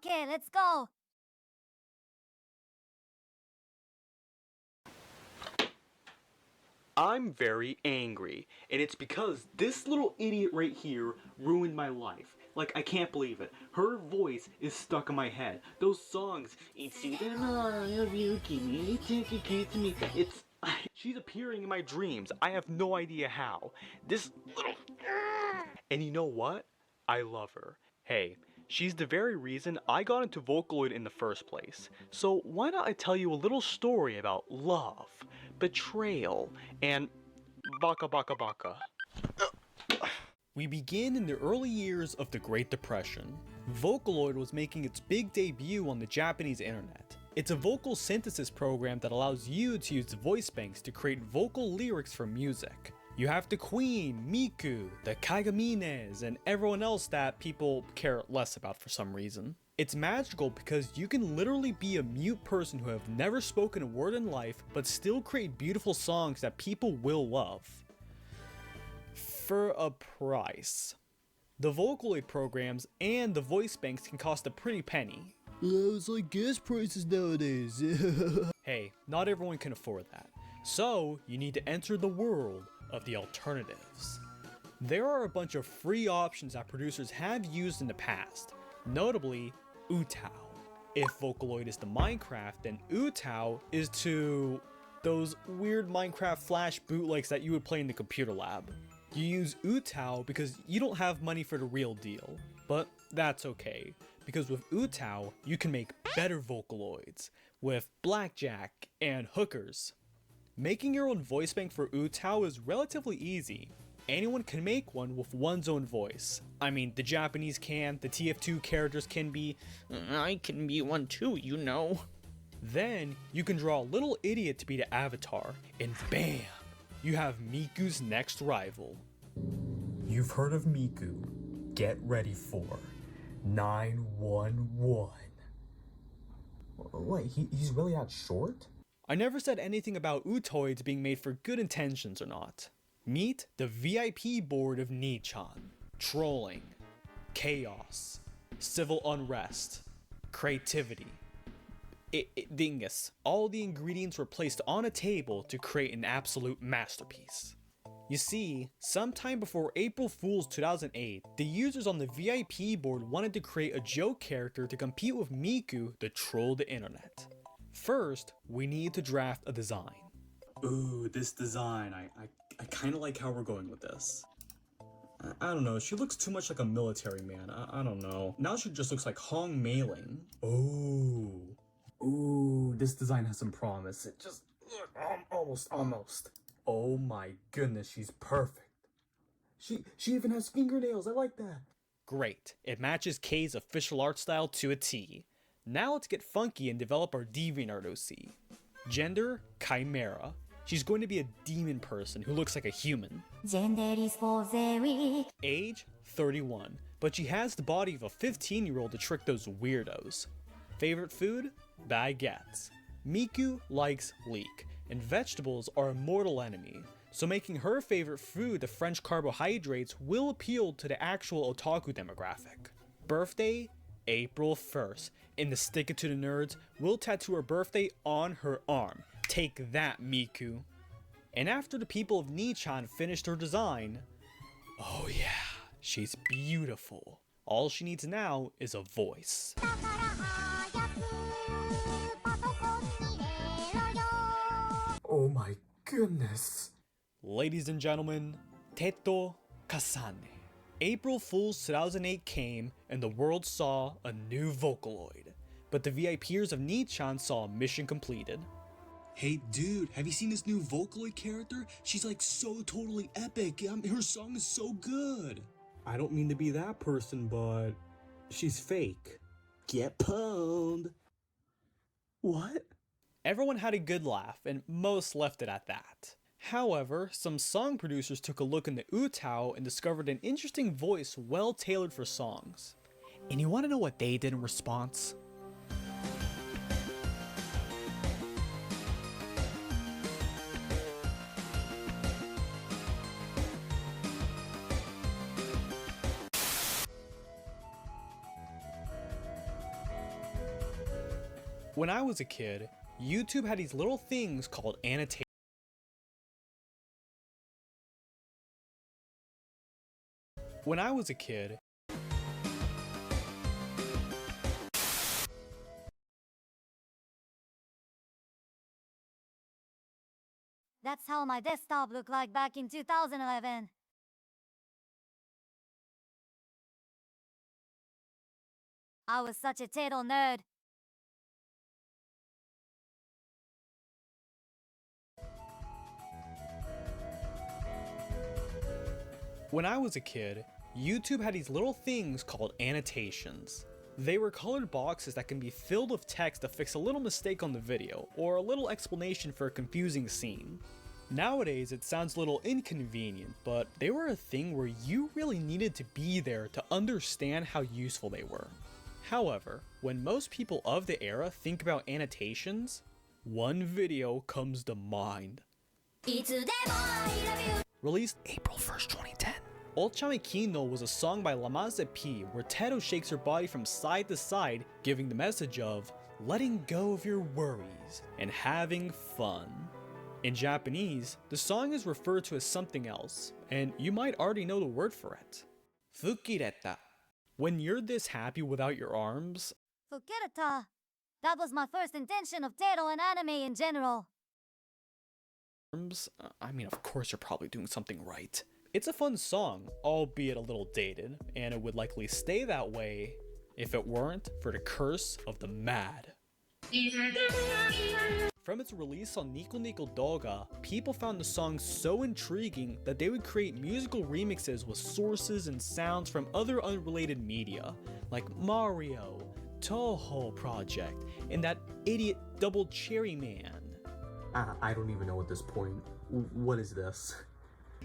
Okay, let's go. I'm very angry, and it's because this little idiot right here ruined my life. Like, I can't believe it. Her voice is stuck in my head. Those songs, it's she's appearing in my dreams. I have no idea how. This little and you know what? I love her. Hey, she's the very reason I got into Vocaloid in the first place. So why not I tell you a little story about love, betrayal, and baka baka baka. We begin in the early years of the Great Depression. Vocaloid was making its big debut on the Japanese internet. It's a vocal synthesis program that allows you to use voice banks to create vocal lyrics for music. You have the Queen, Miku, the Kagamines, and everyone else that people care less about for some reason. It's magical because you can literally be a mute person who have never spoken a word in life but still create beautiful songs that people will love. For a price. The Vocaloid programs and the voice banks can cost a pretty penny. It's like gas prices nowadays. Hey, not everyone can afford that. So, you need to enter the world of the alternatives. There are a bunch of free options that producers have used in the past, notably Utao. If Vocaloid is to Minecraft, then Utao is to those weird Minecraft Flash bootlegs that you would play in the computer lab. You use Utao because you don't have money for the real deal, but that's okay, because with Utao, you can make better Vocaloids, with blackjack and hookers. Making your own voice bank for Utao is relatively easy. Anyone can make one with one's own voice. I mean, the Japanese can, the TF2 characters can be, I can be one too, you know. Then, you can draw a little idiot to be the avatar, and bam! You have Miku's next rival. You've heard of Miku. Get ready for 911. Wait, he's really that short? I never said anything about Utoids being made for good intentions or not. Meet the VIP board of Nichan. Trolling, chaos, civil unrest, creativity. Dingus. All the ingredients were placed on a table to create an absolute masterpiece. You see, sometime before April Fool's 2008, the users on the VIP board wanted to create a joke character to compete with Miku to troll the internet. First, we need to draft a design. Ooh, this design. I kind of like how we're going with this. I don't know, she looks too much like a military man. I don't know. Now she just looks like Hong Mei-ling. Ooh, this design has some promise. It just, almost. Oh my goodness, she's perfect. She even has fingernails, I like that. Great, it matches Kei's official art style to a T. Now let's get funky and develop our DeviantArt OC. Gender, Chimera. She's going to be a demon person who looks like a human. Age, 31, but she has the body of a 15-year-old to trick those weirdos. Favorite food? Baguettes. Miku likes leek, and vegetables are a mortal enemy, so making her favorite food the French carbohydrates will appeal to the actual otaku demographic. Birthday? April 1st, and the Stick It to the Nerds will tattoo her birthday on her arm. Take that, Miku. And after the people of Nichan finished her design, oh yeah, she's beautiful. All she needs now is a voice. Oh my goodness. Ladies and gentlemen, Teto Kasane. April Fool's 2008 came and the world saw a new Vocaloid, but the VIPers of Nichan saw mission completed. Hey dude, have you seen this new Vocaloid character? She's like so totally epic. Her song is so good. I don't mean to be that person, but she's fake. Get pwned. What? Everyone had a good laugh, and most left it at that. However, some song producers took a look into Utao and discovered an interesting voice well tailored for songs. And you want to know what they did in response? When I was a kid, YouTube had these little things called annotations. When I was a kid, That's how my desktop looked like back in 2011. I was such a Teto nerd. When I was a kid, YouTube had these little things called annotations. They were colored boxes that can be filled with text to fix a little mistake on the video, or a little explanation for a confusing scene. Nowadays, it sounds a little inconvenient, but they were a thing where you really needed to be there to understand how useful they were. However, when most people of the era think about annotations, one video comes to mind. Released April 1st, 2010. Ochame Kino was a song by Lamaze P where Teto shakes her body from side to side, giving the message of letting go of your worries and having fun. In Japanese, the song is referred to as something else, and you might already know the word for it. Fukkireta. When you're this happy without your arms, Fukkireta. That was my first intention of Teto and anime in general. I mean, of course you're probably doing something right. It's a fun song, albeit a little dated, and it would likely stay that way if it weren't for the curse of the mad. From its release on Nico Nico Doga, people found the song so intriguing that they would create musical remixes with sources and sounds from other unrelated media, like Mario, Toho Project, and that idiot Double Cherry Man. I don't even know at this point. What is this?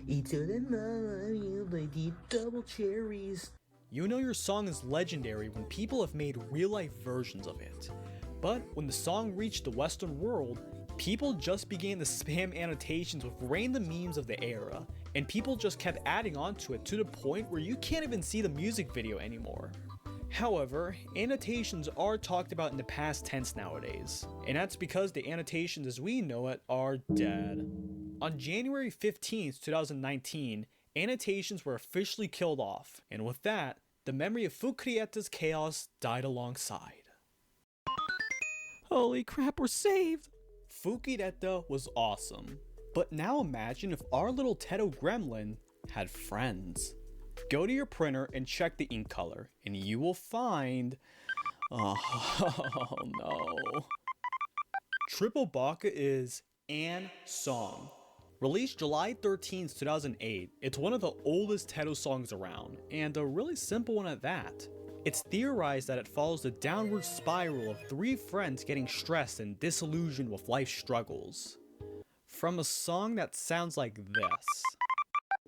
It's the Mario by the Double Cherries. You know your song is legendary when people have made real-life versions of it. But when the song reached the Western world, people just began to spam annotations with random memes of the era, and people just kept adding onto it to the point where you can't even see the music video anymore. However, annotations are talked about in the past tense nowadays, and that's because the annotations as we know it are dead. On January 15th, 2019, annotations were officially killed off, and with that, the memory of Fukkireta's chaos died alongside. Holy crap, we're saved! Fukkireta was awesome, but now imagine if our little Teto gremlin had friends. Go to your printer and check the ink color, and you will find... Oh no. Triple Baka is an song. Released July 13th, 2008, it's one of the oldest Teto songs around, and a really simple one at that. It's theorized that it follows the downward spiral of three friends getting stressed and disillusioned with life's struggles. From a song that sounds like this.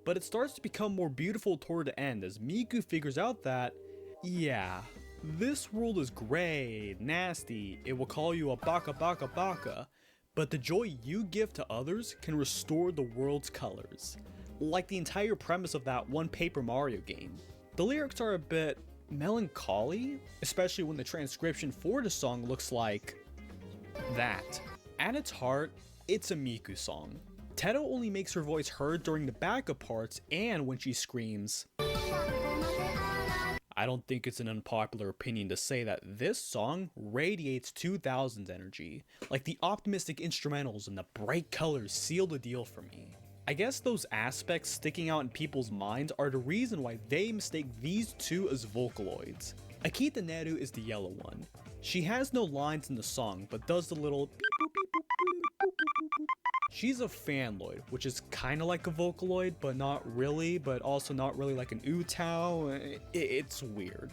But it starts to become more beautiful toward the end as Miku figures out that, yeah, this world is gray, nasty, it will call you a baka baka baka, but the joy you give to others can restore the world's colors. Like the entire premise of that one Paper Mario game. The lyrics are a bit melancholy, especially when the transcription for the song looks like that. At its heart, it's a Miku song. Teto only makes her voice heard during the backup parts and when she screams. I don't think it's an unpopular opinion to say that this song radiates 2000s energy, like the optimistic instrumentals and the bright colors seal the deal for me. I guess those aspects sticking out in people's minds are the reason why they mistake these two as Vocaloids. Akita Neru is the yellow one. She has no lines in the song, but does the little beep boop beep boop boop boop boop boop. She's a Fanloid, which is kinda like a Vocaloid, but not really, but also not really like an Utao. It's weird.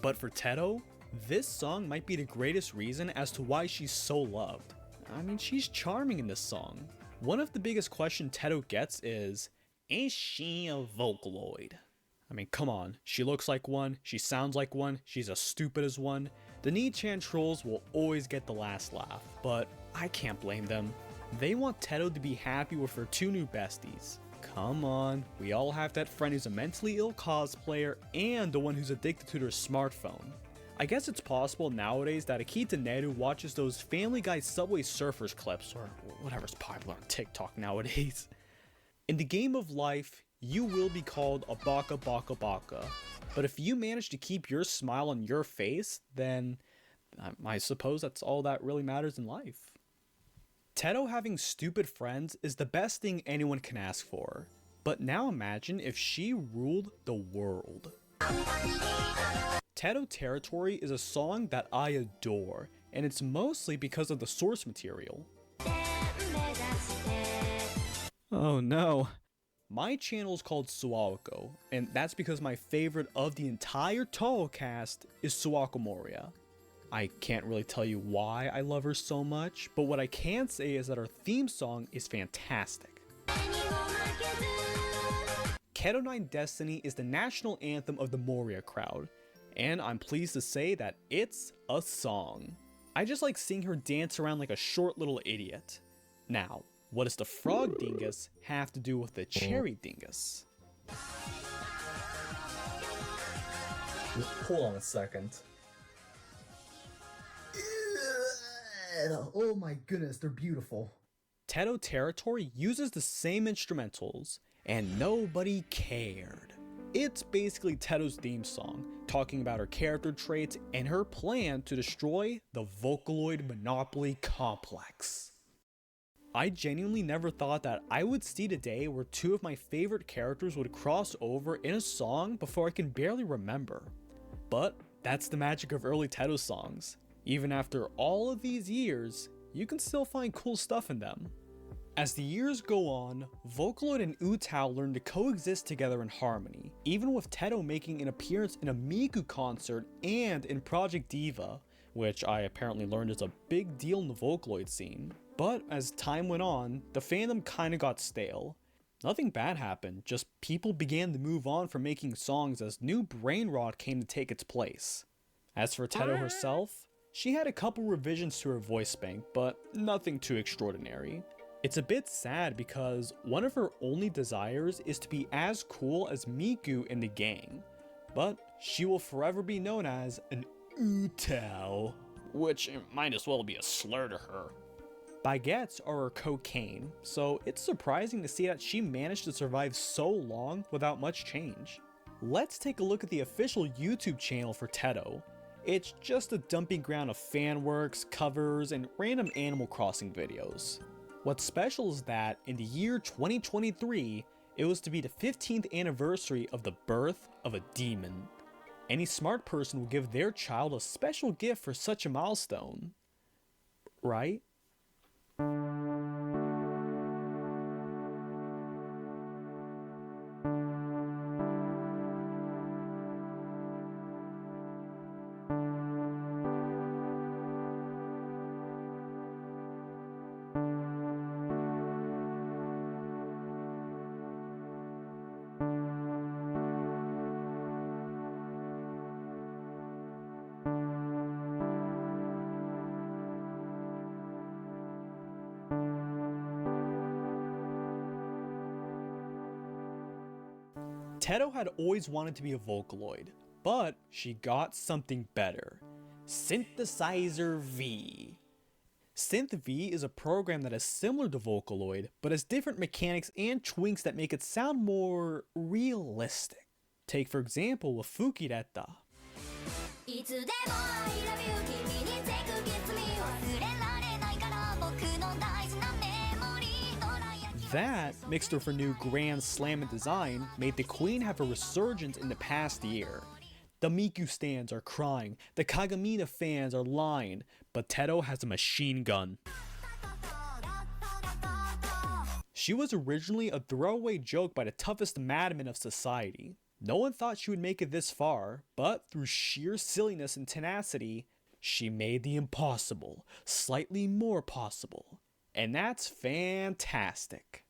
But for Teto, this song might be the greatest reason as to why she's so loved. I mean, she's charming in this song. One of the biggest questions Teto gets is she a Vocaloid? I mean, come on, she looks like one, she sounds like one, she's as stupid as one. The Nichan trolls will always get the last laugh, but I can't blame them. They want Teto to be happy with her two new besties. Come on, we all have that friend who's a mentally ill cosplayer and the one who's addicted to their smartphone. I guess it's possible nowadays that Akita Neru watches those Family Guy Subway Surfers clips, or whatever's popular on TikTok nowadays. In the game of life, you will be called a baka baka baka, but if you manage to keep your smile on your face, then I suppose that's all that really matters in life. Teto having stupid friends is the best thing anyone can ask for, but now imagine if she ruled the world. Teto Territory is a song that I adore, and it's mostly because of the source material. Oh no. My channel is called Suwako, and that's because my favorite of the entire Toho cast is Suwako Moria. I can't really tell you why I love her so much, but what I can say is that her theme song is fantastic. Keto 9 Destiny is the national anthem of the Moria crowd, and I'm pleased to say that it's a song. I just like seeing her dance around like a short little idiot. Now, what does the frog dingus have to do with the cherry dingus? Hold on a second. Oh my goodness, they're beautiful. Teto Territory uses the same instrumentals, and nobody cared. It's basically Teto's theme song, talking about her character traits and her plan to destroy the Vocaloid Monopoly Complex. I genuinely never thought that I would see the day where two of my favorite characters would cross over in a song before I can barely remember. But that's the magic of early Teto songs. Even after all of these years, you can still find cool stuff in them. As the years go on, Vocaloid and Utao learn to coexist together in harmony, even with Teto making an appearance in a Miku concert and in Project Diva, which I apparently learned is a big deal in the Vocaloid scene. But as time went on, the fandom kinda got stale. Nothing bad happened, just people began to move on from making songs as new brain rot came to take its place. As for Teto herself, she had a couple revisions to her voice bank, but nothing too extraordinary. It's a bit sad because one of her only desires is to be as cool as Miku in the gang, but she will forever be known as an Utao, which might as well be a slur to her. Baguettes are her cocaine, so it's surprising to see that she managed to survive so long without much change. Let's take a look at the official YouTube channel for Teto. It's just a dumping ground of fan works, covers, and random Animal Crossing videos. What's special is that in the year 2023, it was to be the 15th anniversary of the birth of a demon. Any smart person will give their child a special gift for such a milestone. Right? Teto had always wanted to be a Vocaloid, but she got something better. Synthesizer V. Synth V is a program that is similar to Vocaloid, but has different mechanics and tweaks that make it sound more realistic. Take for example with Fukkireta. That, mixed with her new grand slammin' design, made the Queen have a resurgence in the past year. The Miku stands are crying, the Kagamina fans are lying, but Teto has a machine gun. She was originally a throwaway joke by the toughest madmen of society. No one thought she would make it this far, but through sheer silliness and tenacity, she made the impossible slightly more possible. And that's fantastic.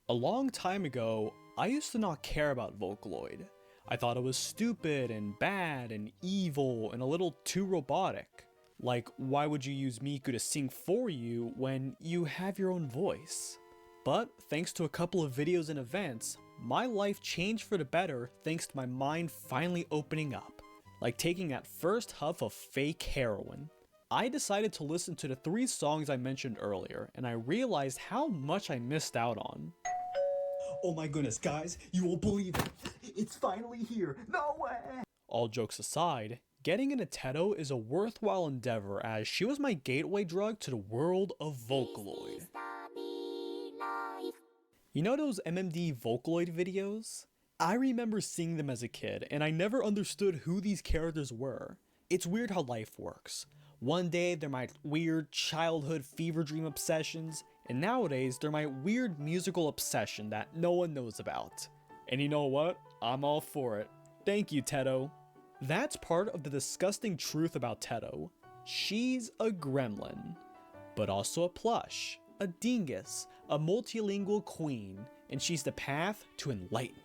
A long time ago, I used to not care about Vocaloid. I thought it was stupid and bad and evil and a little too robotic. Like, why would you use Miku to sing for you when you have your own voice? But thanks to a couple of videos and events, my life changed for the better thanks to my mind finally opening up. like taking that first huff of fake heroin. I decided to listen to the 3 songs I mentioned earlier, and I realized how much I missed out on. Oh my goodness, guys, you won't believe it. It's finally here. No way! All jokes aside, getting into Teto is a worthwhile endeavor as she was my gateway drug to the world of Vocaloid. You know those MMD Vocaloid videos? I remember seeing them as a kid, and I never understood who these characters were. It's weird how life works. One day they're my weird childhood fever dream obsessions, and nowadays they're my weird musical obsession that no one knows about. And you know what? I'm all for it. Thank you, Teto. That's part of the disgusting truth about Teto. She's a gremlin, but also a plush, a dingus, a multilingual queen, and she's the path to enlightenment.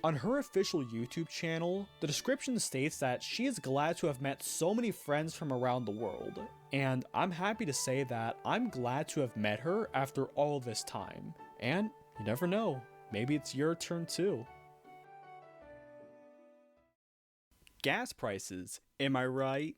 On her official YouTube channel, the description states that she is glad to have met so many friends from around the world, and I'm happy to say that I'm glad to have met her after all this time. And you never know, maybe it's your turn too. Gas prices, am I right?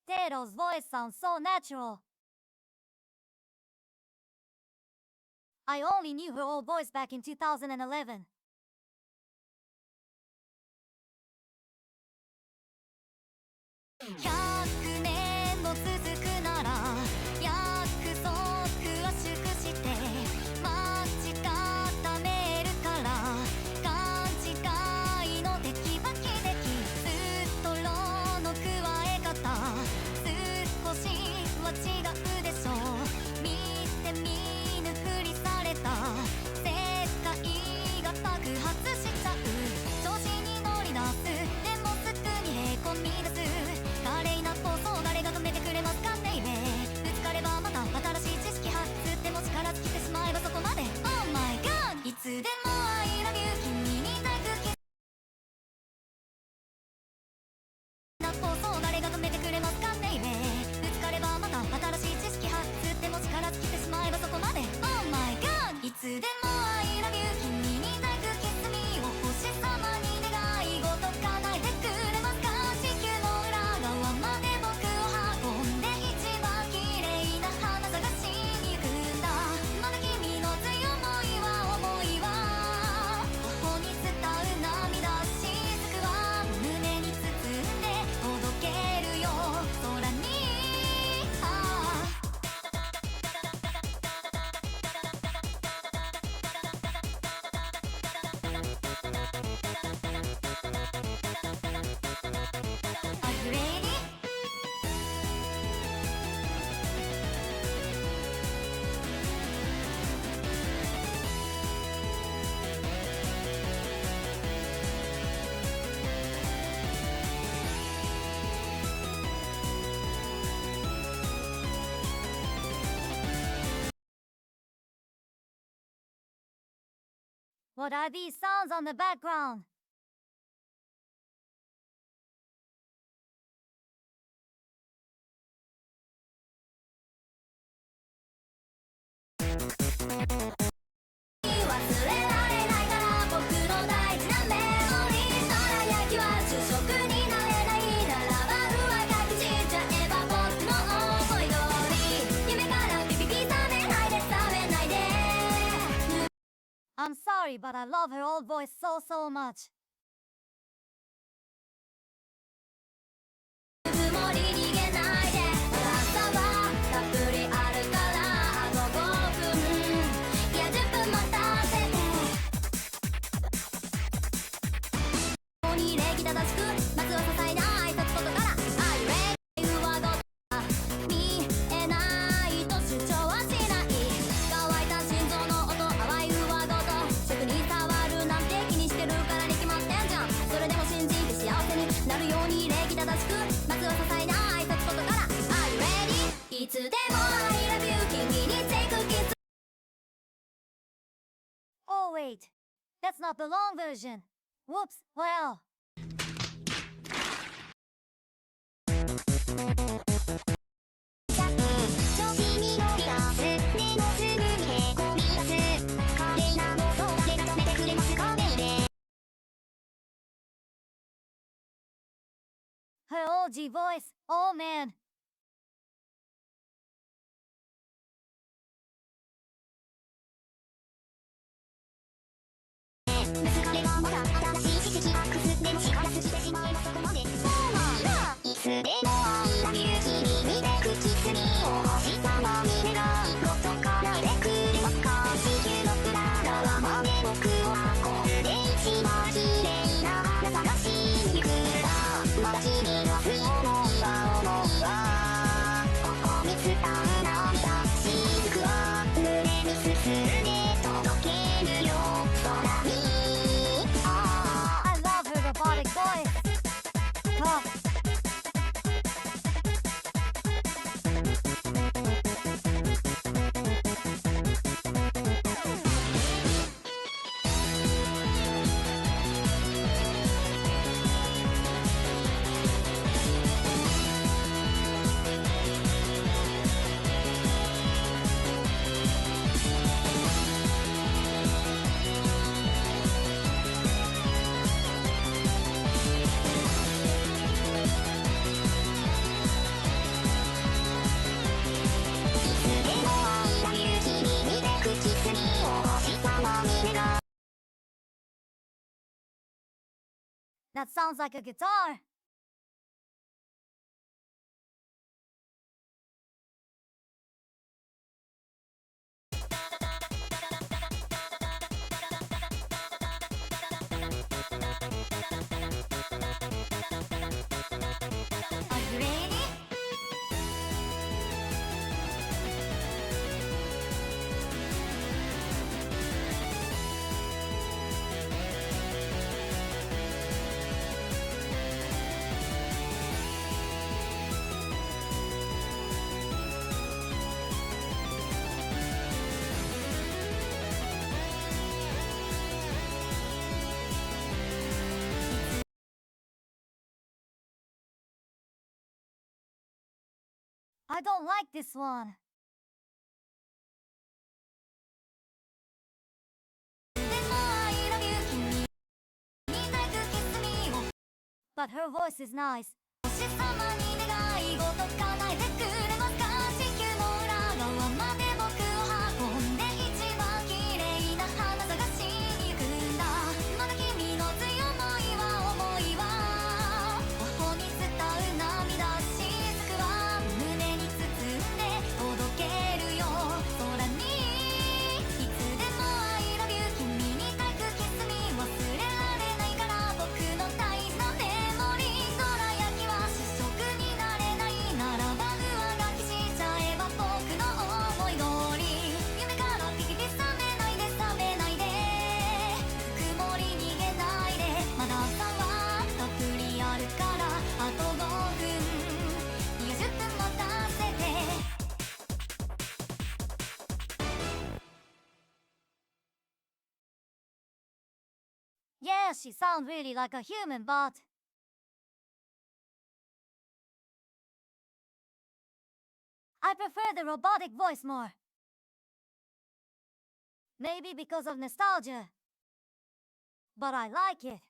Teto's voice sounds so natural. I only knew her old voice back in 2011. What are these sounds on the background? I'm sorry, but I love her old voice so much. Oh wait, that's not the long version. Whoops, well. Her OG voice, oh man. I love her robotic voice. Huh. That sounds like a guitar. Are you ready? I don't like this one. But her voice is nice. swear she sounds really like a human, but I prefer the robotic voice more. Maybe because of nostalgia, but I like it.